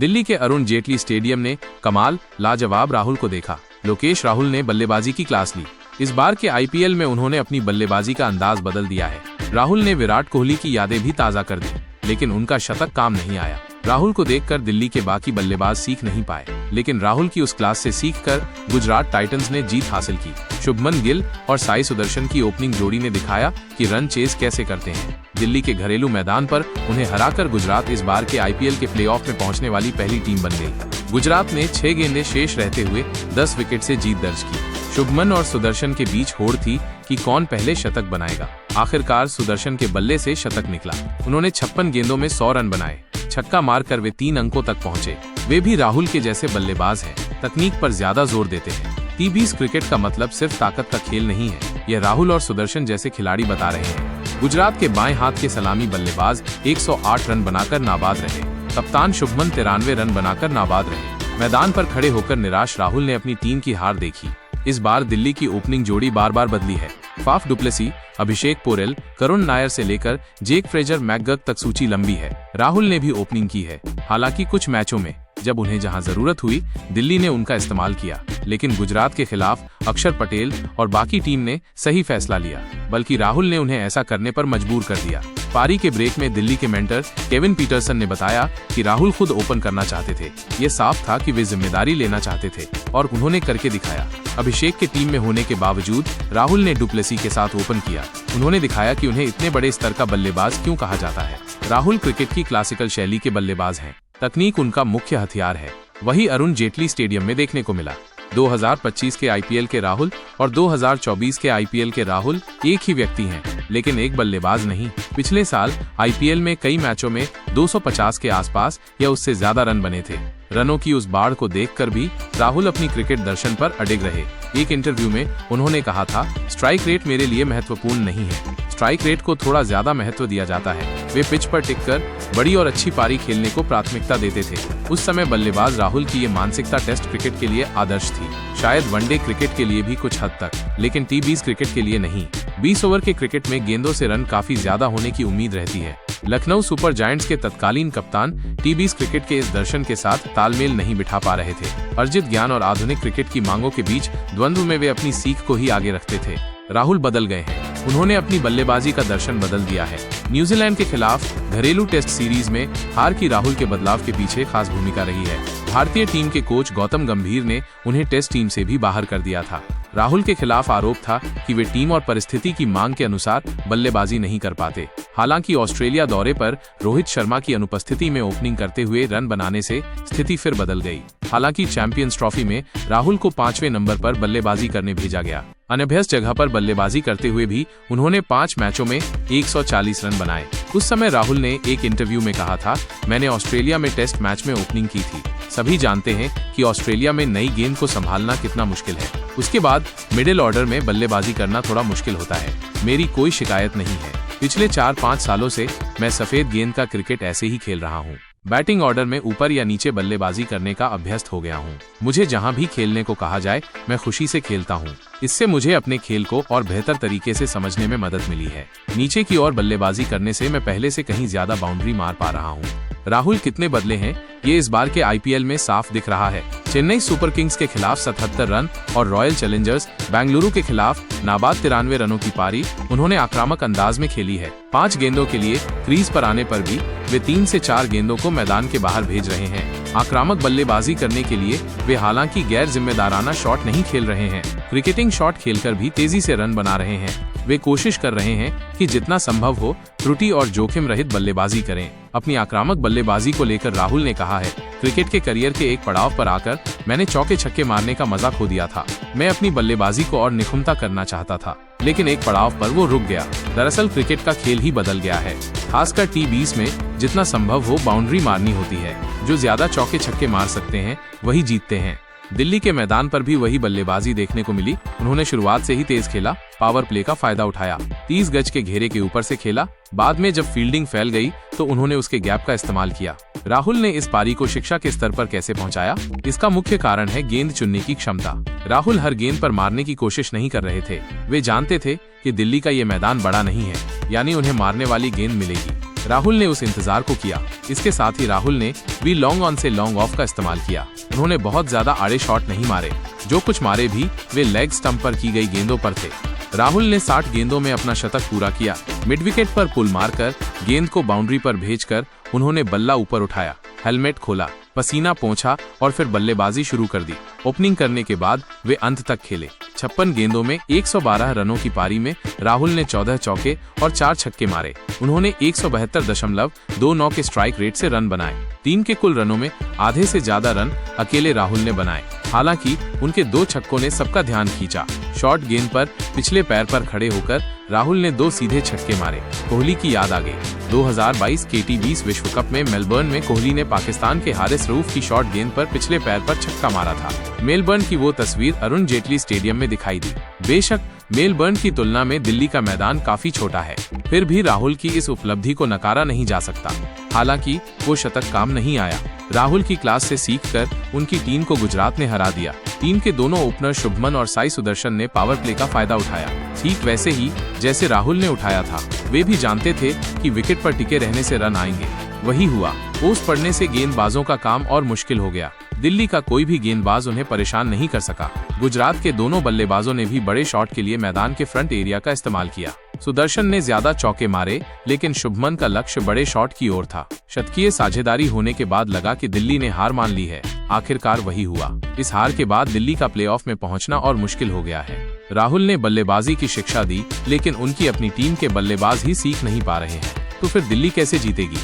दिल्ली के अरुण जेटली स्टेडियम ने कमाल लाजवाब राहुल को देखा। लोकेश राहुल ने बल्लेबाजी की क्लास ली। इस बार के आईपीएल में उन्होंने अपनी बल्लेबाजी का अंदाज बदल दिया है। राहुल ने विराट कोहली की यादें भी ताज़ा कर दी, लेकिन उनका शतक काम नहीं आया। राहुल को देखकर दिल्ली के बाकी बल्लेबाज सीख नहीं पाए, लेकिन राहुल की उस क्लास से सीखकर गुजरात टाइटंस ने जीत हासिल की। शुभमन गिल और साई सुदर्शन की ओपनिंग जोड़ी ने दिखाया कि रन चेज कैसे करते हैं। दिल्ली के घरेलू मैदान पर उन्हें हराकर गुजरात इस बार के आईपीएल के प्लेऑफ में पहुंचने वाली पहली टीम बन गई। गुजरात ने 6 गेंदें शेष रहते हुए 10 विकेट से जीत दर्ज की। शुभमन और सुदर्शन के बीच होड़ थी कि कौन पहले शतक बनाएगा। आखिरकार सुदर्शन के बल्ले से शतक निकला। उन्होंने 56 गेंदों में 100 रन बनाए। छक्का मारकर वे 3 अंकों तक पहुंचे। वे भी राहुल के जैसे बल्लेबाज हैं, तकनीक पर ज्यादा जोर देते हैं। टी20 क्रिकेट का मतलब सिर्फ ताकत का खेल नहीं है, यह राहुल और सुदर्शन जैसे खिलाड़ी बता रहे हैं। गुजरात के बाएं हाथ के सलामी बल्लेबाज 108 रन बनाकर नाबाद रहे। कप्तान शुभमन 93 रन बनाकर नाबाद रहे। मैदान पर खड़े होकर निराश राहुल ने अपनी टीम की हार देखी। इस बार दिल्ली की ओपनिंग जोड़ी बार बार बदली है। फाफ डुप्लेसी, अभिषेक पोरेल, करुण नायर से लेकर जेक फ्रेजर मैकगर्क तक सूची लंबी है। राहुल ने भी ओपनिंग की है। हालांकि कुछ मैचों में जब उन्हें जहां जरूरत हुई, दिल्ली ने उनका इस्तेमाल किया, लेकिन गुजरात के खिलाफ अक्षर पटेल और बाकी टीम ने सही फैसला लिया, बल्कि राहुल ने उन्हें ऐसा करने पर मजबूर कर दिया। पारी के ब्रेक में दिल्ली के मेंटर केविन पीटरसन ने बताया कि राहुल खुद ओपन करना चाहते थे। ये साफ था कि वे जिम्मेदारी लेना चाहते थे और उन्होंने करके दिखाया। अभिषेक के टीम में होने के बावजूद राहुल ने डुप्लेसी के साथ ओपन किया। उन्होंने दिखाया कि उन्हें इतने बड़े स्तर का बल्लेबाज क्यों कहा जाता है। राहुल क्रिकेट की क्लासिकल शैली के बल्लेबाज हैं। तकनीक उनका मुख्य हथियार है। वही अरुण जेटली स्टेडियम में देखने को मिला। 2025 के आईपीएल के राहुल और 2024 के आईपीएल के राहुल एक ही व्यक्ति हैं, लेकिन एक बल्लेबाज नहीं। पिछले साल आईपीएल में कई मैचों में 250 के आसपास या उससे ज्यादा रन बने थे। रनों की उस बाढ़ को देखकर भी राहुल अपनी क्रिकेट दर्शन पर अडिग रहे। एक इंटरव्यू में उन्होंने कहा था, स्ट्राइक रेट मेरे लिए महत्वपूर्ण नहीं है। स्ट्राइक रेट को थोड़ा ज्यादा महत्व दिया जाता है। वे पिच पर टिककर बड़ी और अच्छी पारी खेलने को प्राथमिकता देते थे। उस समय बल्लेबाज राहुल की ये मानसिकता टेस्ट क्रिकेट के लिए आदर्श थी। शायद वनडे क्रिकेट के लिए भी कुछ हद तक, लेकिन टी20 क्रिकेट के लिए नहीं। 20 ओवर के क्रिकेट में गेंदों से रन काफी ज्यादा होने की उम्मीद रहती है। लखनऊ सुपर जायंट्स के तत्कालीन कप्तान टी20 क्रिकेट के इस दर्शन के साथ तालमेल नहीं बिठा पा रहे थे। अर्जित ज्ञान और आधुनिक क्रिकेट की मांगों के बीच द्वंद्व में वे अपनी सीख को ही आगे रखते थे। राहुल बदल गए हैं। उन्होंने अपनी बल्लेबाजी का दर्शन बदल दिया है। न्यूजीलैंड के खिलाफ घरेलू टेस्ट सीरीज में हार की राहुल के बदलाव के पीछे खास भूमिका रही है। भारतीय टीम के कोच गौतम गंभीर ने उन्हें टेस्ट टीम से भी बाहर कर दिया था। राहुल के खिलाफ आरोप था कि वे टीम और परिस्थिति की मांग के अनुसार बल्लेबाजी नहीं कर पाते। हालांकि ऑस्ट्रेलिया दौरे पर रोहित शर्मा की अनुपस्थिति में ओपनिंग करते हुए रन बनाने से स्थिति फिर बदल गई। हालांकि चैंपियंस ट्रॉफी में राहुल को 5वें नंबर पर बल्लेबाजी करने भेजा गया। अनभ्यस्त जगह पर बल्लेबाजी करते हुए भी उन्होंने 5 मैचों में 140 रन बनाए। उस समय राहुल ने एक इंटरव्यू में कहा था, मैंने ऑस्ट्रेलिया में टेस्ट मैच में ओपनिंग की थी। सभी जानते हैं कि ऑस्ट्रेलिया में नई गेंद को संभालना कितना मुश्किल है। उसके बाद मिडिल ऑर्डर में बल्लेबाजी करना थोड़ा मुश्किल होता है। मेरी कोई शिकायत नहीं है। पिछले 4-5 सालों से मैं सफेद गेंद का क्रिकेट ऐसे ही खेल रहा हूँ। बैटिंग ऑर्डर में ऊपर या नीचे बल्लेबाजी करने का अभ्यस्त हो गया हूँ। मुझे जहाँ भी खेलने को कहा जाए मैं खुशी से खेलता हूँ। इससे मुझे अपने खेल को और बेहतर तरीके से समझने में मदद मिली है। नीचे की ओर बल्लेबाजी करने से मैं पहले से कहीं ज्यादा बाउंड्री मार पा रहा हूँ। राहुल कितने बदले हैं, ये इस बार के आईपीएल में साफ दिख रहा है। चेन्नई सुपर किंग्स के खिलाफ 77 रन और रॉयल चैलेंजर्स बेंगलुरु के खिलाफ नाबाद 93 रनों की पारी उन्होंने आक्रामक अंदाज में खेली है। 5 गेंदों के लिए क्रीज पर आने पर भी वे 3 से 4 गेंदों को मैदान के बाहर भेज रहे हैं। आक्रामक बल्लेबाजी करने के लिए वे हालांकि गैर जिम्मेदाराना शॉट नहीं खेल रहे हैं, क्रिकेटिंग शॉट खेलकर भी तेजी से रन बना रहे हैं। वे कोशिश कर रहे हैं कि जितना संभव हो त्रुटि और जोखिम रहित बल्लेबाजी करें। अपनी आक्रामक बल्लेबाजी को लेकर राहुल ने कहा है, क्रिकेट के करियर के एक पड़ाव पर आकर मैंने चौके छक्के मारने का मजा खो दिया था। मैं अपनी बल्लेबाजी को और निखुंता करना चाहता था, लेकिन एक पड़ाव पर वो रुक गया। दरअसल क्रिकेट का खेल ही बदल गया है। खासकर टी20 में जितना संभव हो बाउंड्री मारनी होती है। जो ज्यादा चौके छक्के मार सकते हैं वही जीतते हैं। दिल्ली के मैदान पर भी वही बल्लेबाजी देखने को मिली। उन्होंने शुरुआत से ही तेज खेला, पावर प्ले का फायदा उठाया, 30 गज के घेरे के ऊपर से खेला। बाद में जब फील्डिंग फैल गई तो उन्होंने उसके गैप का इस्तेमाल किया। राहुल ने इस पारी को शिक्षा के स्तर पर कैसे पहुंचाया, इसका मुख्य कारण है गेंद चुनने की क्षमता। राहुल हर गेंद पर मारने की कोशिश नहीं कर रहे थे। वे जानते थे कि दिल्ली का ये मैदान बड़ा नहीं है, यानी उन्हें मारने वाली गेंद मिलेगी। राहुल ने उस इंतजार को किया। इसके साथ ही राहुल ने भी लॉन्ग ऑन से लॉन्ग ऑफ का इस्तेमाल किया। उन्होंने बहुत ज्यादा आड़े शॉट नहीं मारे, जो कुछ मारे भी वे लेग स्टंप पर की गई गेंदों पर थे। राहुल ने 60 गेंदों में अपना शतक पूरा किया। मिड विकेट पर पुल मारकर गेंद को बाउंड्री पर भेजकर उन्होंने बल्ला ऊपर उठाया, हेलमेट खोला, पसीना पोंछा और फिर बल्लेबाजी शुरू कर दी। ओपनिंग करने के बाद वे अंत तक खेले। 56 गेंदों में 112 रनों की पारी में राहुल ने 14 चौके और 4 छक्के मारे। उन्होंने 172.29 के स्ट्राइक रेट से रन बनाए। टीम के कुल रनों में आधे से ज्यादा रन अकेले राहुल ने बनाए। हालांकि उनके 2 छक्कों ने सबका ध्यान खींचा। शॉर्ट गेंद पर पिछले पैर पर खड़े होकर राहुल ने 2 सीधे छक्के मारे। कोहली की याद आ गई। 2022 T20 विश्व कप में मेलबर्न में कोहली ने पाकिस्तान के हारिस रऊफ की शॉर्ट गेंद पर पिछले पैर पर छक्का मारा था। मेलबर्न की वो तस्वीर अरुण जेटली स्टेडियम में दिखाई दी। बेशक मेलबर्न की तुलना में दिल्ली का मैदान काफी छोटा है, फिर भी राहुल की इस उपलब्धि को नकारा नहीं जा सकता। हालांकि वो शतक काम नहीं आया। राहुल की क्लास से सीखकर उनकी टीम को गुजरात ने हरा दिया। टीम के दोनों ओपनर शुभमन और साई सुदर्शन ने पावर प्ले का फायदा उठाया, ठीक वैसे ही जैसे राहुल ने उठाया था। वे भी जानते थे कि विकेट पर टिके रहने से रन आएंगे। वही हुआ। ओस पड़ने से गेंदबाजों का काम और मुश्किल हो गया। दिल्ली का कोई भी गेंदबाज उन्हें परेशान नहीं कर सका। गुजरात के दोनों बल्लेबाजों ने भी बड़े शॉट के लिए मैदान के फ्रंट एरिया का इस्तेमाल किया। सुदर्शन ने ज्यादा चौके मारे, लेकिन शुभमन का लक्ष्य बड़े शॉट की ओर था। शतकीय साझेदारी होने के बाद लगा कि दिल्ली ने हार मान ली है। आखिरकार वही हुआ। इस हार के बाद दिल्ली का प्लेऑफ में पहुंचना और मुश्किल हो गया है। राहुल ने बल्लेबाजी की शिक्षा दी, लेकिन उनकी अपनी टीम के बल्लेबाज ही सीख नहीं पा रहे हैं। तो फिर दिल्ली कैसे जीतेगी?